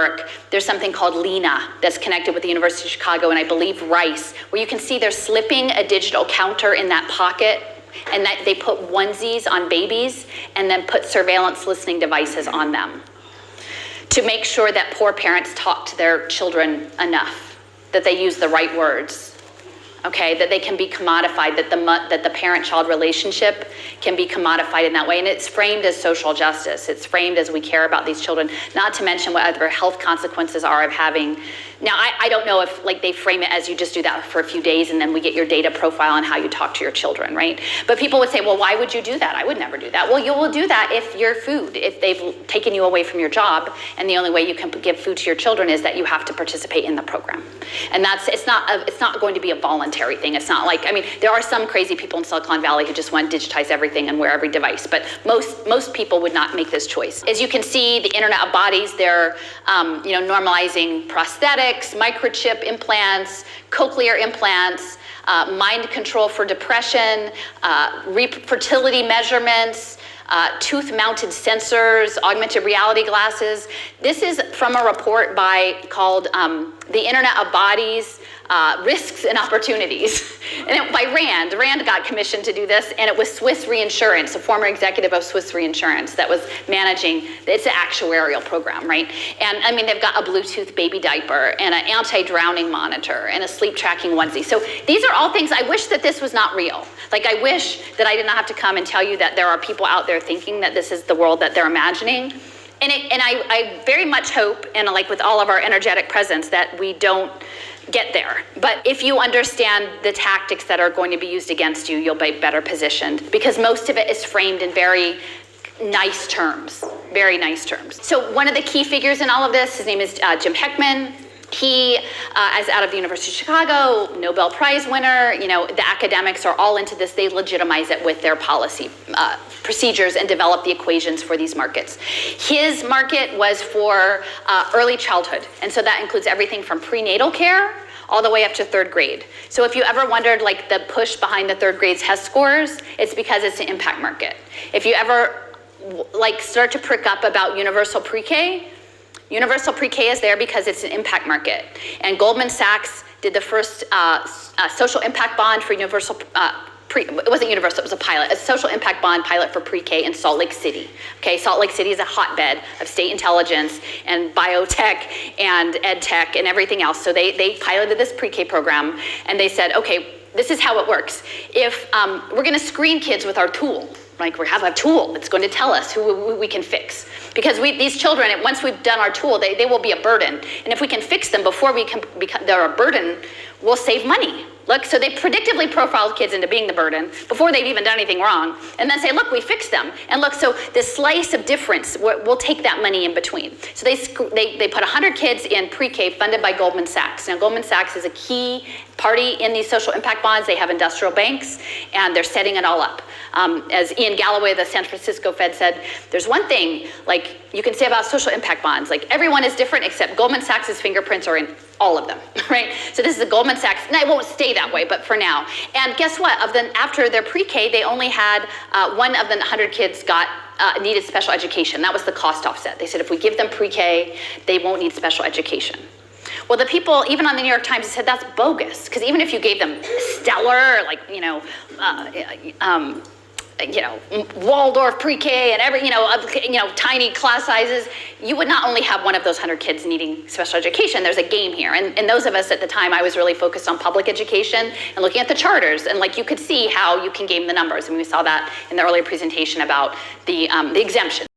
York, there's something called Lena that's connected with the University of Chicago, and I believe Rice, where you can see they're slipping a digital counter in that pocket, and that they put onesies on babies and then put surveillance listening devices on them to make sure that poor parents talk to their children enough, that they use the right words, okay, that they can be commodified, that the parent-child relationship can be commodified in that way. And it's framed as social justice. It's framed as we care about these children, not to mention what other health consequences are of having. Now, I don't know if they frame it as you just do that for a few days and then we get your data profile on how you talk to your children, right? But people would say, well, why would you do that? I would never do that. Well, you will do that if your food, if they've taken you away from your job, and the only way you can give food to your children is that you have to participate in the program. And it's not going to be a voluntary thing. It's not like, I mean, there are some crazy people in Silicon Valley who just want to digitize everything and wear every device, but most people would not make this choice. As you can see, the Internet of Bodies, they're normalizing prosthetics, microchip implants, cochlear implants, mind control for depression, fertility measurements, tooth-mounted sensors, augmented reality glasses. This is from a report called The Internet of Bodies, Risks and Opportunities, and by Rand. Rand got commissioned to do this, and it was Swiss Reinsurance, a former executive of Swiss Reinsurance that was managing, it's an actuarial program, right? And I mean, they've got a Bluetooth baby diaper and an anti-drowning monitor and a sleep tracking onesie. So these are all things, I wish that this was not real. Like, I wish that I did not have to come and tell you that there are people out there thinking that this is the world that they're imagining. And I very much hope, and like with all of our energetic presence, that we don't get there. But if you understand the tactics that are going to be used against you, you'll be better positioned, because most of it is framed in very nice terms, very nice terms. So one of the key figures in all of this, his name is Jim Heckman. He is out of the University of Chicago, Nobel Prize winner. The academics are all into this. They legitimize it with their policy procedures and develop the equations for these markets. His market was for early childhood. And so that includes everything from prenatal care all the way up to third grade. So if you ever wondered the push behind the third grade's HES scores, it's because it's an impact market. If you ever start to prick up about universal pre-K, universal pre-K is there because it's an impact market. And Goldman Sachs did the first social impact bond for universal it wasn't universal, it was a pilot, a social impact bond pilot for pre-K in Salt Lake City. Okay, Salt Lake City is a hotbed of state intelligence and biotech and ed tech and everything else. So they piloted this pre-K program, and they said, okay, this is how it works. If we're gonna screen kids with our tool, we have a tool that's going to tell us who we can fix. Because these children, once we've done our tool, they will be a burden. And if we can fix them before they're a burden, we'll save money. Look, so they predictively profiled kids into being the burden before they've even done anything wrong, and then say, look, we fixed them. And look, so this slice of difference, we'll take that money in between. So they put 100 kids in pre-K funded by Goldman Sachs. Now, Goldman Sachs is a key party in these social impact bonds. They have industrial banks, and they're setting it all up. As Ian Galloway, the San Francisco Fed, said, there's one thing you can say about social impact bonds. Everyone is different, except Goldman Sachs's fingerprints are in all of them, right? So this is a Goldman Sachs, and it won't stay that way, but for now. And guess what? After their pre-K, they only had one of the 100 kids needed special education. That was the cost offset. They said if we give them pre-K, they won't need special education. Well, the people, even on the New York Times, said that's bogus, because even if you gave them stellar, Waldorf pre-K and tiny class sizes, you would not only have one of those 100 kids needing special education. There's a game here. And those of us at the time, I was really focused on public education and looking at the charters. And you could see how you can game the numbers. And we saw that in the earlier presentation about the exemption.